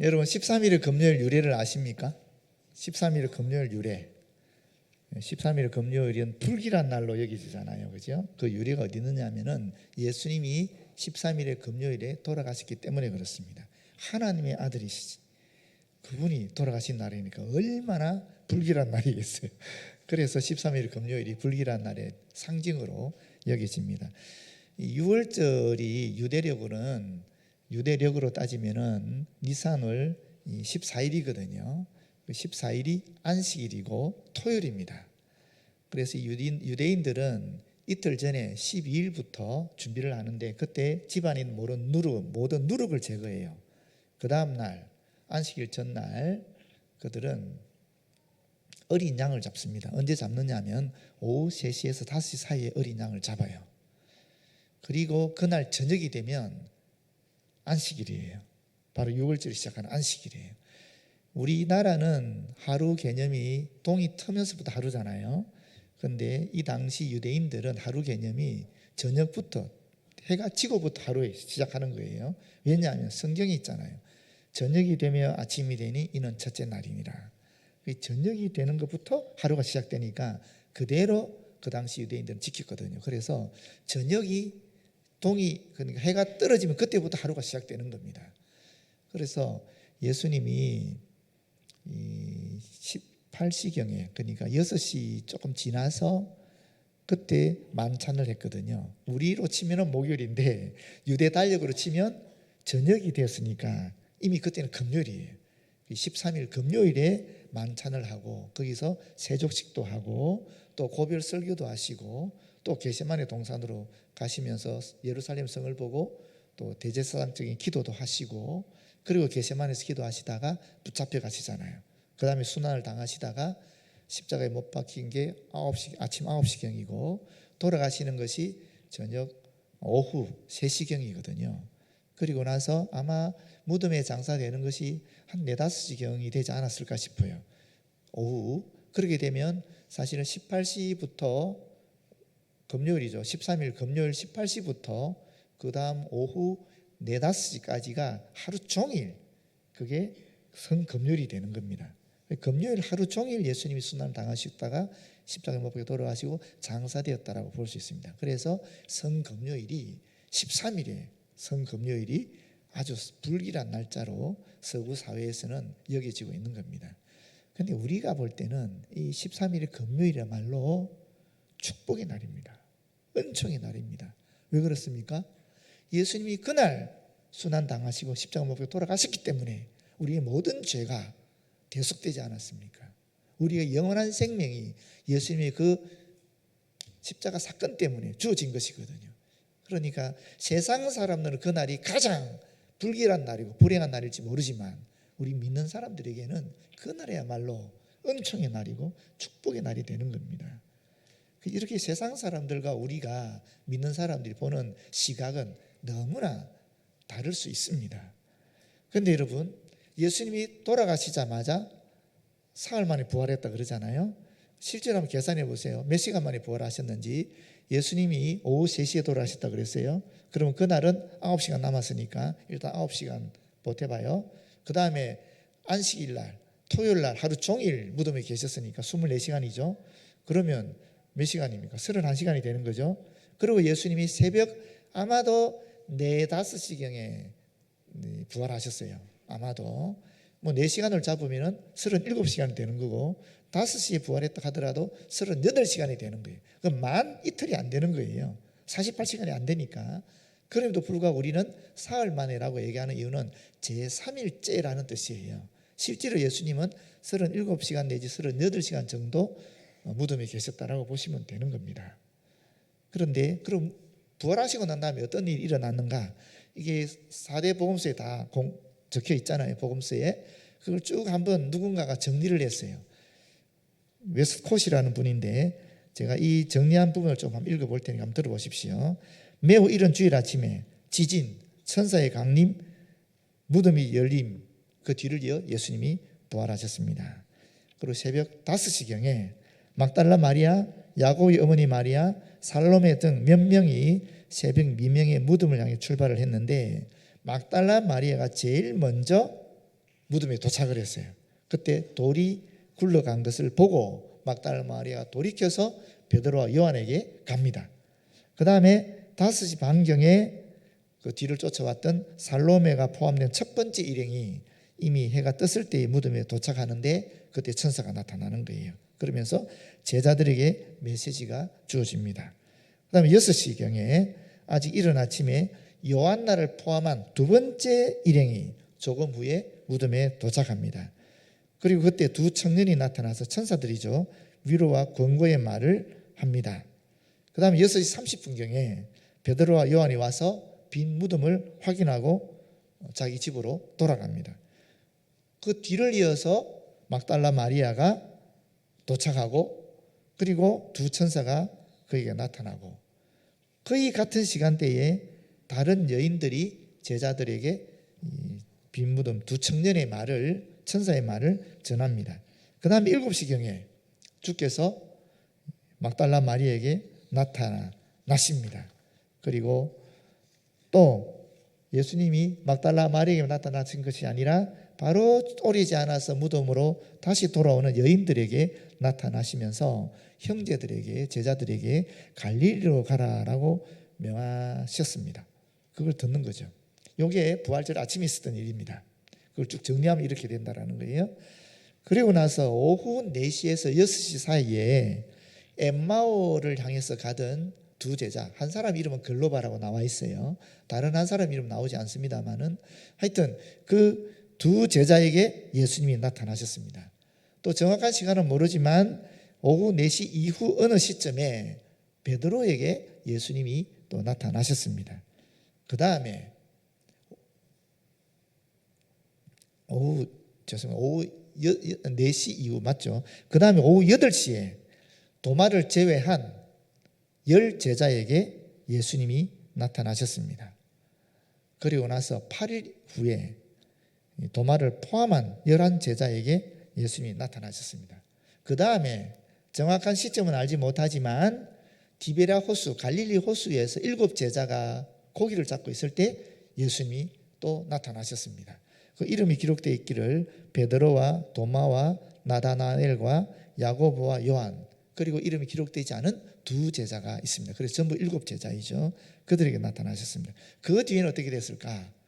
여러분 13일의 금요일 유래를 아십니까? 13일의 금요일 유래. 13일 금요일은 불길한 날로 여기지잖아요. 그죠? 그 유래가 어디 있느냐면은 예수님이 13일의 금요일에 돌아가셨기 때문에 그렇습니다. 하나님의 아들이시지. 그분이 돌아가신 날이니까 얼마나 불길한 날이겠어요. 그래서 13일 금요일이 불길한 날의 상징으로 여겨집니다. 6월절이 유대력으로 따지면은 니산월 14일이거든요. 14일이 안식일이고 토요일입니다. 그래서 유대인들은 이틀 전에 12일부터 준비를 하는데 그때 집안에 있는 모든 누룩을 제거해요. 그 다음 날 안식일 전날 그들은 어린 양을 잡습니다. 언제 잡느냐 하면 오후 3시에서 5시 사이에 어린 양을 잡아요. 그리고 그날 저녁이 되면 안식일이에요. 바로 6월절이 시작하는 안식일이에요. 우리나라는 하루 개념이 동이 트면서부터 하루잖아요. 그런데 이 당시 유대인들은 하루 개념이 저녁부터 해가 지고부터 하루에 시작하는 거예요. 왜냐하면 성경에 있잖아요. 저녁이 되며 아침이 되니 이는 첫째 날이니라. 저녁이 되는 것부터 하루가 시작되니까 그대로 그 당시 유대인들은 지켰거든요. 그래서 저녁이 그러니까 해가 떨어지면 그때부터 하루가 시작되는 겁니다. 그래서 예수님이 18시경에 그러니까 6시 조금 지나서 그때 만찬을 했거든요. 우리로 치면 목요일인데 유대 달력으로 치면 저녁이 되었으니까 이미 그때는 금요일이에요. 13일 금요일에 만찬을 하고 거기서 세족식도 하고 또 고별 설교도 하시고 또 게세마네 동산으로 가시면서 예루살렘 성을 보고 또 대제사장적인 기도도 하시고 그리고 게세마네에서 기도하시다가 붙잡혀 가시잖아요. 그 다음에 순환을 당하시다가 십자가에 못 박힌 게 아침 9시경이고 돌아가시는 것이 저녁 오후 3시경이거든요. 그리고 나서 아마 무덤에 장사되는 것이 한 4, 5시경이 되지 않았을까 싶어요. 오후. 그렇게 되면 사실은 18시부터 금요일이죠. 13일 금요일 18시부터 그 다음 오후 4, 5시까지가 하루 종일 그게 성금요일이 되는 겁니다. 금요일 하루 종일 예수님이 순환을 당하셨다가 십자가에 못 박혀 돌아가시고 장사되었다라고 볼 수 있습니다. 그래서 성금요일이 13일에 성금요일이 아주 불길한 날짜로 서구 사회에서는 여겨지고 있는 겁니다. 그런데 우리가 볼 때는 이 13일의 금요일이야말로 축복의 날입니다. 은총의 날입니다. 왜 그렇습니까? 예수님이 그날 순환 당하시고 십자가 못 박혀 돌아가셨기 때문에 우리의 모든 죄가 대속되지 않았습니까? 우리의 영원한 생명이 예수님의 그 십자가 사건 때문에 주어진 것이거든요. 그러니까 세상 사람들은 그 날이 가장 불길한 날이고 불행한 날일지 모르지만 우리 믿는 사람들에게는 그 날이야말로 은총의 날이고 축복의 날이 되는 겁니다. 이렇게 세상 사람들과 우리가 믿는 사람들이 보는 시각은 너무나 다를 수 있습니다. 그런데 여러분, 예수님이 돌아가시자마자 사흘 만에 부활했다 그러잖아요. 실제로 한번 계산해 보세요. 몇 시간 만에 부활하셨는지. 예수님이 오후 3시에 돌아가셨다 그랬어요. 그러면 그날은 9시간 남았으니까 일단 9시간 버텨봐요. 그 다음에 안식일 날 토요일 날 하루 종일 무덤에 계셨으니까 24시간이죠. 그러면 몇 시간입니까? 31시간이 되는 거죠. 그리고 예수님이 새벽 아마도 4, 5시경에 부활하셨어요. 아마도 뭐 4시간을 잡으면 37시간이 되는 거고 5시에 부활했다 하더라도 38시간이 되는 거예요. 그럼 만 이틀이 안 되는 거예요. 48시간이 안 되니까. 그럼에도 불구하고 우리는 사흘 만에라고 얘기하는 이유는 제3일째라는 뜻이에요. 실제로 예수님은 37시간 내지 38시간 정도 무덤에 계셨다라고 보시면 되는 겁니다. 그런데 그럼 부활하시고 난 다음에 어떤 일이 일어났는가? 이게 4대 복음서에 다 적혀 있잖아요. 복음서에. 그걸 쭉 한번 누군가가 정리를 했어요. 웨스트콧이라는 분인데 제가 이 정리한 부분을 좀 한번 읽어볼 테니까 한번 들어보십시오. 매우 이른 주일 아침에 지진, 천사의 강림, 무덤이 열림, 그 뒤를 이어 예수님이 부활하셨습니다. 그리고 새벽 5시경에 막달라 마리아, 야고보의 어머니 마리아, 살로메 등 몇 명이 새벽 미명에 무덤을 향해 출발을 했는데 막달라 마리아가 제일 먼저 무덤에 도착을 했어요. 그때 돌이 굴러간 것을 보고 막달라 마리아가 돌이켜서 베드로와 요한에게 갑니다. 그 다음에 5시 반경에 그 뒤를 쫓아왔던 살로메가 포함된 첫 번째 일행이 이미 해가 떴을 때에 무덤에 도착하는데 그때 천사가 나타나는 거예요. 그러면서 제자들에게 메시지가 주어집니다. 그 다음에 6시경에 아직 이른 아침에 요한나를 포함한 두 번째 일행이 조금 후에 무덤에 도착합니다. 그리고 그때 두 청년이 나타나서 천사들이죠. 위로와 권고의 말을 합니다. 그 다음에 6시 30분경에 베드로와 요한이 와서 빈 무덤을 확인하고 자기 집으로 돌아갑니다. 그 뒤를 이어서 막달라 마리아가 도착하고 그리고 두 천사가 그에게 나타나고 거의 같은 시간대에 다른 여인들이 제자들에게 빈 무덤 두 청년의 말을 천사의 말을 전합니다. 그 다음에 7시경에 주께서 막달라 마리아에게 나타나십니다. 그리고 또 예수님이 막달라 마리아에게 나타나신 것이 아니라 바로 오래지 않아서 무덤으로 다시 돌아오는 여인들에게 나타나시면서 형제들에게 제자들에게 갈릴리로 가라라고 명하셨습니다. 그걸 듣는 거죠. 이게 부활절 아침에 있었던 일입니다. 그걸 쭉 정리하면 이렇게 된다라는 거예요. 그리고 나서 오후 4시에서 6시 사이에 엠마오를 향해서 가던 두 제자, 한 사람 이름은 글로바라고 나와 있어요. 다른 한 사람 이름 나오지 않습니다만은 하여튼 그 두 제자에게 예수님이 나타나셨습니다. 또 정확한 시간은 모르지만 오후 4시 이후 어느 시점에 베드로에게 예수님이 또 나타나셨습니다. 그 다음에 오후 4시 이후 맞죠? 그 다음에 오후 8시에 도마를 제외한 10제자에게 예수님이 나타나셨습니다. 그리고 나서 8일 후에 도마를 포함한 11제자에게 예수님이 나타나셨습니다. 그 다음에 정확한 시점은 알지 못하지만 디베랴 호수, 갈릴리 호수에서 7제자가 고기를 잡고 있을 때 예수님이 또 나타나셨습니다. 그 이름이 기록되어 있기를 베드로와 도마와 나다나엘과 야고보와 요한 그리고 이름이 기록되어 있지 않은 두 제자가 있습니다. 그래서 전부 7제자이죠. 그들에게 나타나셨습니다. 그 뒤에는 어떻게 됐을까?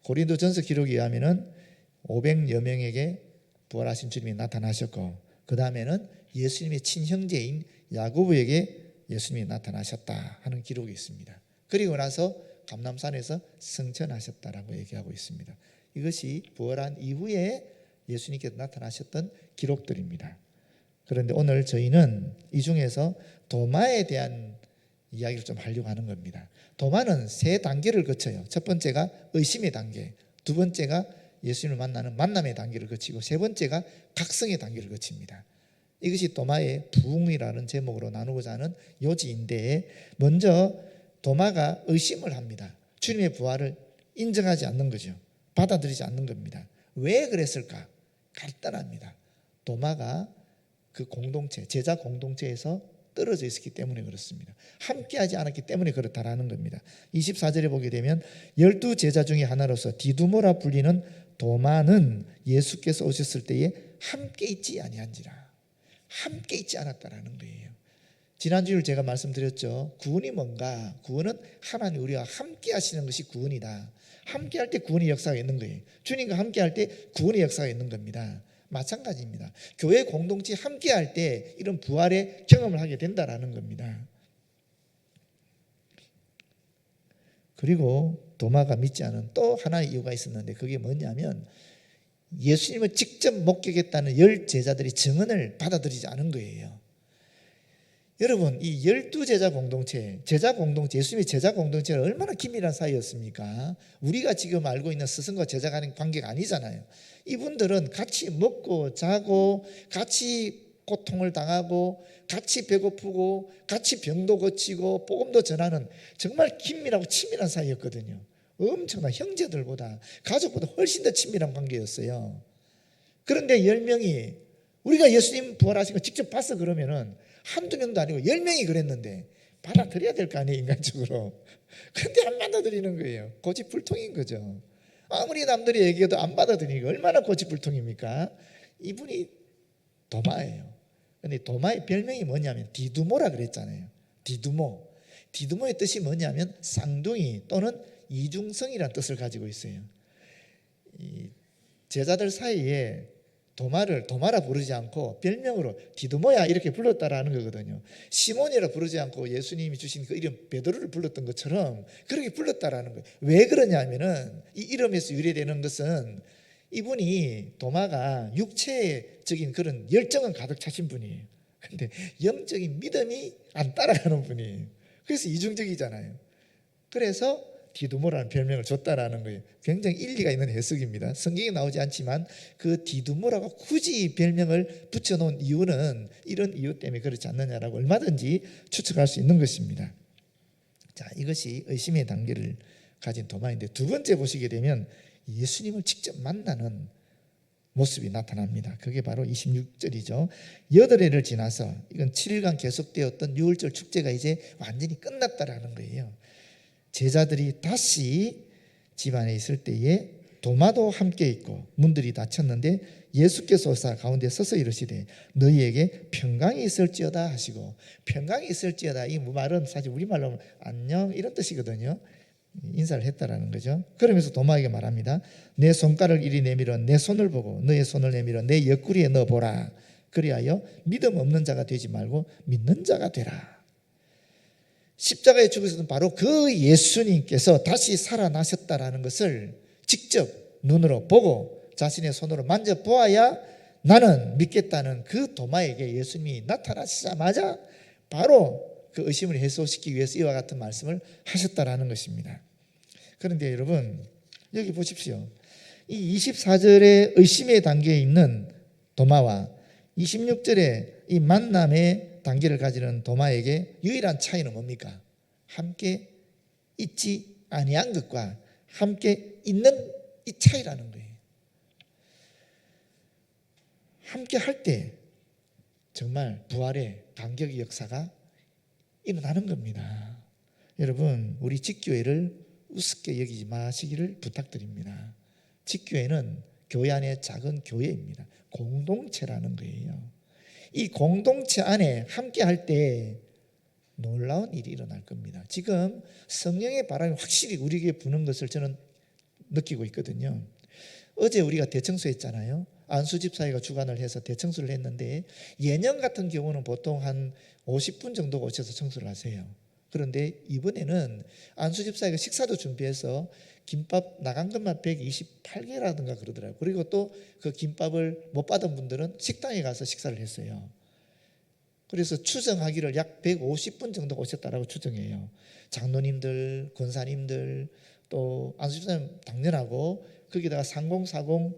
고린도전서 기록에 의하면은 500여 명에게 부활하신 주님이 나타나셨고 그 다음에는 예수님의 친형제인 야고보에게 예수님이 나타나셨다 하는 기록이 있습니다. 그리고 나서 감람산에서 승천하셨다라고 얘기하고 있습니다. 이것이 부활한 이후에 예수님께서 나타나셨던 기록들입니다. 그런데 오늘 저희는 이 중에서 도마에 대한 이야기를 좀 하려고 하는 겁니다. 도마는 3단계를 거쳐요. 첫 번째가 의심의 단계, 두 번째가 예수님을 만나는 만남의 단계를 거치고 세 번째가 각성의 단계를 거칩니다. 이것이 도마의 부흥이라는 제목으로 나누고자 하는 요지인데 먼저 도마가 의심을 합니다. 주님의 부활을 인정하지 않는 거죠. 받아들이지 않는 겁니다. 왜 그랬을까? 간단합니다. 도마가 그 공동체, 제자 공동체에서 떨어져 있었기 때문에 그렇습니다. 함께하지 않았기 때문에 그렇다라는 겁니다. 24절에 보게 되면 12제자 중에 하나로서 디두모라 불리는 도마는 예수께서 오셨을 때에 함께 있지 아니한지라. 함께 있지 않았다라는 거예요. 지난주에 제가 말씀드렸죠. 구원이 뭔가? 구원은 하나님 우리와 함께 하시는 것이 구원이다. 함께 할 때 구원의 역사가 있는 거예요. 주님과 함께 할 때 구원의 역사가 있는 겁니다. 마찬가지입니다. 교회 공동체 함께 할 때 이런 부활의 경험을 하게 된다라는 겁니다. 그리고 도마가 믿지 않은 또 하나의 이유가 있었는데 그게 뭐냐면 예수님을 직접 목격했다는 10제자들이 증언을 받아들이지 않은 거예요. 여러분 이 12제자 공동체, 제자 공동체, 예수님의 제자 공동체는 얼마나 긴밀한 사이였습니까? 우리가 지금 알고 있는 스승과 제자 간의 관계가 아니잖아요. 이분들은 같이 먹고 자고 같이 고통을 당하고 같이 배고프고 같이 병도 고치고 복음도 전하는 정말 긴밀하고 친밀한 사이였거든요. 엄청난 형제들보다 가족보다 훨씬 더 친밀한 관계였어요. 그런데 10명이 우리가 예수님 부활하신 거 직접 봤어 그러면은 한두 명도 아니고 10명이 그랬는데 받아들여야 될 거 아니에요 인간적으로. 그런데 안 받아들이는 거예요. 고집불통인 거죠. 아무리 남들이 얘기해도 안 받아들이니까 얼마나 고집불통입니까? 이분이 도마예요. 근데 도마의 별명이 뭐냐면 디두모라 그랬잖아요. 디두모. 디두모의 뜻이 뭐냐면 쌍둥이 또는 이중성이라는 뜻을 가지고 있어요. 이 제자들 사이에 도마라 부르지 않고 별명으로 디두모야 이렇게 불렀다라는 거거든요. 시몬이라 부르지 않고 예수님이 주신 그 이름 베드로를 불렀던 것처럼 그렇게 불렀다라는 거예요. 왜 그러냐면은 이 이름에서 유래되는 것은 이분이 도마가 육체적인 그런 열정은 가득 차신 분이에요. 근데 영적인 믿음이 안 따라가는 분이에요. 그래서 이중적이잖아요. 그래서 디두모라는 별명을 줬다라는 거예요. 굉장히 일리가 있는 해석입니다. 성경에 나오지 않지만 그 디두모라고 굳이 별명을 붙여놓은 이유는 이런 이유 때문에 그렇지 않느냐라고 얼마든지 추측할 수 있는 것입니다. 자, 이것이 의심의 단계를 가진 도마인데, 두 번째 보시게 되면 예수님을 직접 만나는 모습이 나타납니다. 그게 바로 26절이죠. 8해를 지나서, 이건 7일간 계속되었던 유월절 축제가 이제 완전히 끝났다라는 거예요. 제자들이 다시 집안에 있을 때에 도마도 함께 있고 문들이 닫혔는데 예수께서 오사 가운데 서서 이르시되 너희에게 평강이 있을지어다 하시고, 평강이 있을지어다 이 말은 사실 우리말로 하면 안녕 이런 뜻이거든요. 인사를 했다라는 거죠. 그러면서 도마에게 말합니다. 내 손가락을 이리 내밀어 내 손을 보고 너의 손을 내밀어 내 옆구리에 넣어보라. 그리하여 믿음 없는 자가 되지 말고 믿는 자가 되라. 십자가에 죽으셨던 바로 그 예수님께서 다시 살아나셨다라는 것을 직접 눈으로 보고 자신의 손으로 만져보아야 나는 믿겠다는 그 도마에게 예수님이 나타나시자마자 바로 그 의심을 해소시키기 위해서 이와 같은 말씀을 하셨다라는 것입니다. 그런데 여러분, 여기 보십시오. 이 24절의 의심의 단계에 있는 도마와 26절의 이 만남의 단계를 가지는 도마에게 유일한 차이는 뭡니까? 함께 있지 아니한 것과 함께 있는 이 차이라는 거예요. 함께 할 때 정말 부활의 감격의 역사가 일어나는 겁니다. 여러분, 우리 직교회를 우습게 여기지 마시기를 부탁드립니다. 직교회는 교회 안에 작은 교회입니다. 공동체라는 거예요. 이 공동체 안에 함께 할 때 놀라운 일이 일어날 겁니다. 지금 성령의 바람이 확실히 우리에게 부는 것을 저는 느끼고 있거든요. 어제 우리가 대청소 했잖아요. 안수 집사회가 주관을 해서 대청소를 했는데, 예년 같은 경우는 보통 한 50분 정도 오셔서 청소를 하세요. 그런데 이번에는 안수 집사회가 식사도 준비해서 김밥 나간 것만 128개라든가 그러더라고요. 그리고 또 그 김밥을 못 받은 분들은 식당에 가서 식사를 했어요. 그래서 추정하기를 약 150분 정도 오셨다라고 추정해요. 장로님들, 권사님들, 또 안수 집사님 당연하고 거기다가 3040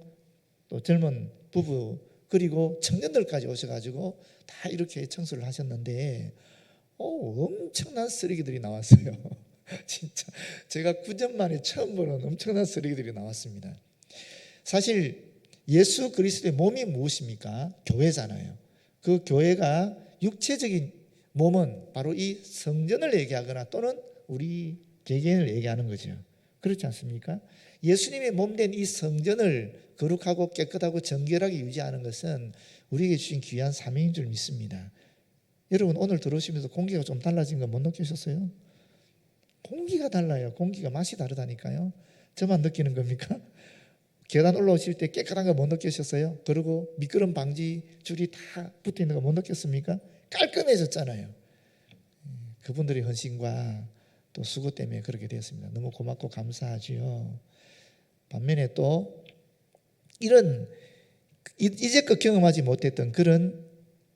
또 젊은 부부 그리고 청년들까지 오셔가지고 다 이렇게 청소를 하셨는데 엄청난 쓰레기들이 나왔어요. 진짜 제가 9년 만에 처음 보는 엄청난 쓰레기들이 나왔습니다. 사실 예수 그리스도의 몸이 무엇입니까? 교회잖아요. 그 교회가 육체적인 몸은 바로 이 성전을 얘기하거나 또는 우리 개개인을 얘기하는 거죠. 그렇지 않습니까? 예수님의 몸된 이 성전을 거룩하고 깨끗하고 정결하게 유지하는 것은 우리에게 주신 귀한 사명인 줄 믿습니다. 여러분, 오늘 들어오시면서 공기가 좀 달라진 거 못 느끼셨어요? 공기가 달라요. 공기가 맛이 다르다니까요. 저만 느끼는 겁니까? 계단 올라오실 때 깨끗한 거 못 느끼셨어요? 그리고 미끄럼 방지 줄이 다 붙어 있는 거 못 느꼈습니까? 깔끔해졌잖아요. 그분들의 헌신과 또 수고 때문에 그렇게 되었습니다. 너무 고맙고 감사하지요. 반면에 또 이런 이제껏 경험하지 못했던 그런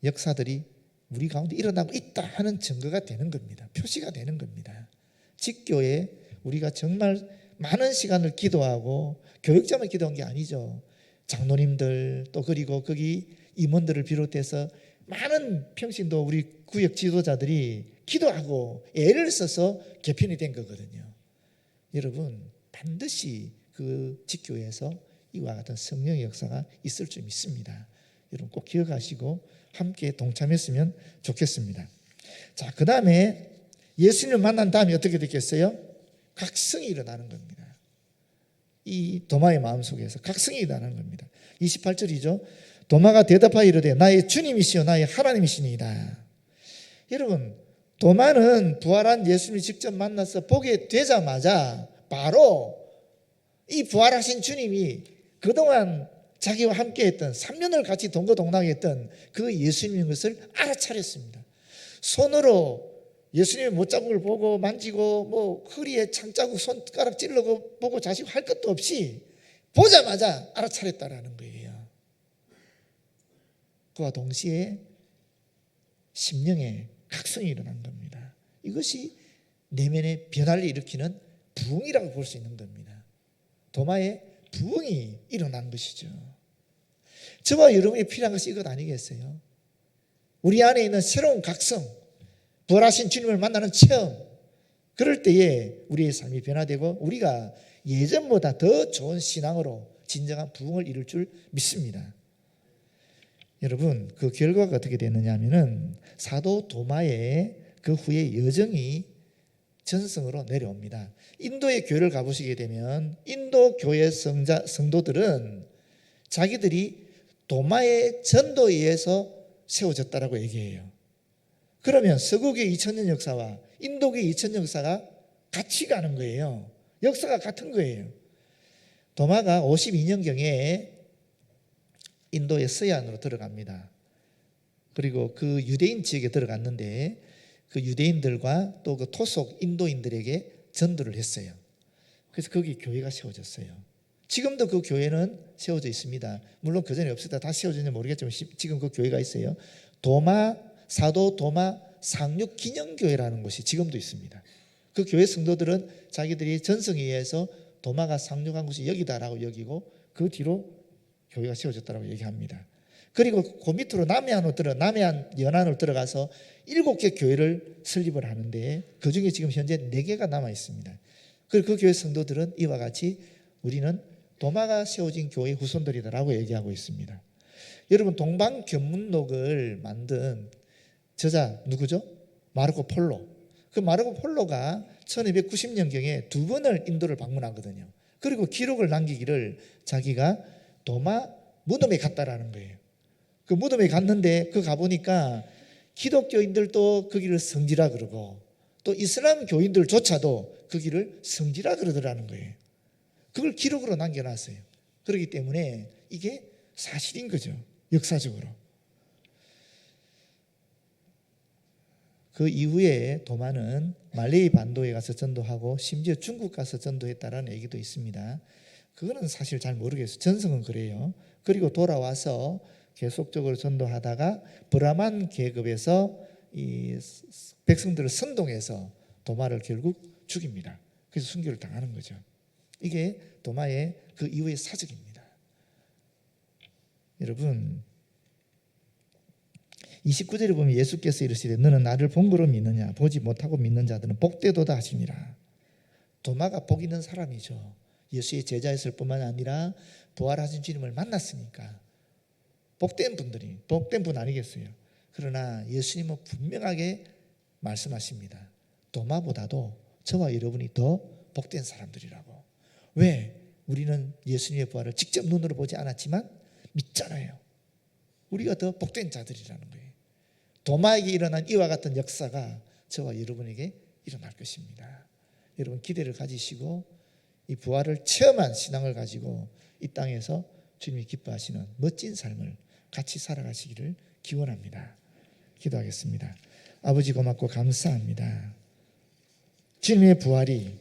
역사들이 우리 가운데 일어나고 있다 하는 증거가 되는 겁니다. 표시가 되는 겁니다. 직교에 우리가 정말 많은 시간을 기도하고 교육자만 기도한 게 아니죠. 장로님들 또 그리고 거기 임원들을 비롯해서 많은 평신도 우리 구역 지도자들이 기도하고 애를 써서 개편이 된 거거든요. 여러분, 반드시 그 직교에서 이와 같은 성령의 역사가 있을 줄 믿습니다. 여러분 꼭 기억하시고 함께 동참했으면 좋겠습니다. 자, 그 다음에 예수님을 만난 다음에 어떻게 됐겠어요? 각성이 일어나는 겁니다. 이 도마의 마음속에서 각성이 일어나는 겁니다. 28절이죠. 도마가 대답하여 이르되 나의 주님이시여 나의 하나님이시니이다. 여러분, 도마는 부활한 예수님을 직접 만나서 보게 되자마자 바로 이 부활하신 주님이 그동안 자기와 함께했던 3년을 같이 동거동락했던 그 예수님인 것을 알아차렸습니다. 손으로 예수님의 못자국을 보고 만지고 뭐 허리에 창자국 손가락 찔러고 보고 자식 할 것도 없이 보자마자 알아차렸다라는 거예요. 그와 동시에 심령에 각성이 일어난 겁니다. 이것이 내면의 변화를 일으키는 부흥이라고 볼 수 있는 겁니다. 도마의 부흥이 일어난 것이죠. 저와 여러분이 필요한 것이 이것 아니겠어요? 우리 안에 있는 새로운 각성, 부활하신 주님을 만나는 체험, 그럴 때에 우리의 삶이 변화되고 우리가 예전보다 더 좋은 신앙으로 진정한 부흥을 이룰 줄 믿습니다. 여러분, 그 결과가 어떻게 됐느냐 하면은 사도 도마의 그 후에 여정이 전성으로 내려옵니다. 인도의 교회를 가보시게 되면 인도 교회 성도들은 자기들이 도마의 전도에 의해서 세워졌다라고 얘기해요. 그러면 서구의 2000년 역사와 인도의 2000년 역사가 같이 가는 거예요. 역사가 같은 거예요. 도마가 52년경에 인도의 서해안으로 들어갑니다. 그리고 그 유대인 지역에 들어갔는데 그 유대인들과 또 그 토속 인도인들에게 전도를 했어요. 그래서 거기 교회가 세워졌어요. 지금도 그 교회는 세워져 있습니다. 물론 그 전에 없었다 다시 세워졌는지 모르겠지만 지금 그 교회가 있어요. 사도 도마 상륙 기념교회라는 곳이 지금도 있습니다. 그 교회 성도들은 자기들이 전성에 의해서 도마가 상륙한 곳이 여기다라고 여기고 그 뒤로 교회가 세워졌다고 얘기합니다. 그리고 그 밑으로 남해안 연안으로 들어가서 7개 교회를 설립을 하는데 그중에 지금 현재 4개가 남아 있습니다. 그리고 그 교회 성도들은 이와 같이 우리는 도마가 세워진 교회의 후손들이다라고 얘기하고 있습니다. 여러분, 동방견문록을 만든 저자 누구죠? 마르코 폴로. 그 마르코 폴로가 1290년경에 2번을 인도를 방문하거든요. 그리고 기록을 남기기를 자기가 도마 무덤에 갔다라는 거예요. 그 무덤에 갔는데 그 가보니까 기독교인들도 그 길을 성지라 그러고 또 이슬람 교인들조차도 그 길을 성지라 그러더라는 거예요. 그걸 기록으로 남겨놨어요. 그렇기 때문에 이게 사실인 거죠. 역사적으로. 그 이후에 도마는 말레이 반도에 가서 전도하고 심지어 중국 가서 전도했다라는 얘기도 있습니다. 그거는 사실 잘 모르겠어요. 전성은 그래요. 그리고 돌아와서 계속적으로 전도하다가 브라만 계급에서 이 백성들을 선동해서 도마를 결국 죽입니다. 그래서 순교를 당하는 거죠. 이게 도마의 그 이후의 사적입니다. 여러분, 29절에 보면 예수께서 이르시되 너는 나를 본 거로 믿느냐 보지 못하고 믿는 자들은 복되도다 하시니라. 도마가 복 있는 사람이죠. 예수의 제자였을 뿐만 아니라 부활하신 주님을 만났으니까 복된 분 아니겠어요. 그러나 예수님은 분명하게 말씀하십니다. 도마보다도 저와 여러분이 더 복된 사람들이라고. 왜? 우리는 예수님의 부활을 직접 눈으로 보지 않았지만 믿잖아요. 우리가 더 복된 자들이라는 거예요. 도마에게 일어난 이와 같은 역사가 저와 여러분에게 일어날 것입니다. 여러분, 기대를 가지시고 이 부활을 체험한 신앙을 가지고 이 땅에서 주님이 기뻐하시는 멋진 삶을 같이 살아가시기를 기원합니다. 기도하겠습니다. 아버지, 고맙고 감사합니다. 주님의 부활이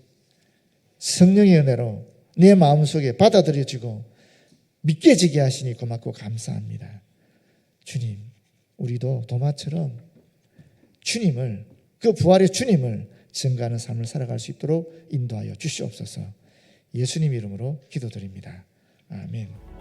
성령의 은혜로 내 마음속에 받아들여지고 믿겨지게 하시니 고맙고 감사합니다. 주님, 우리도 도마처럼 주님을, 그 부활의 주님을 증거하는 삶을 살아갈 수 있도록 인도하여 주시옵소서. 예수님 이름으로 기도드립니다. 아멘.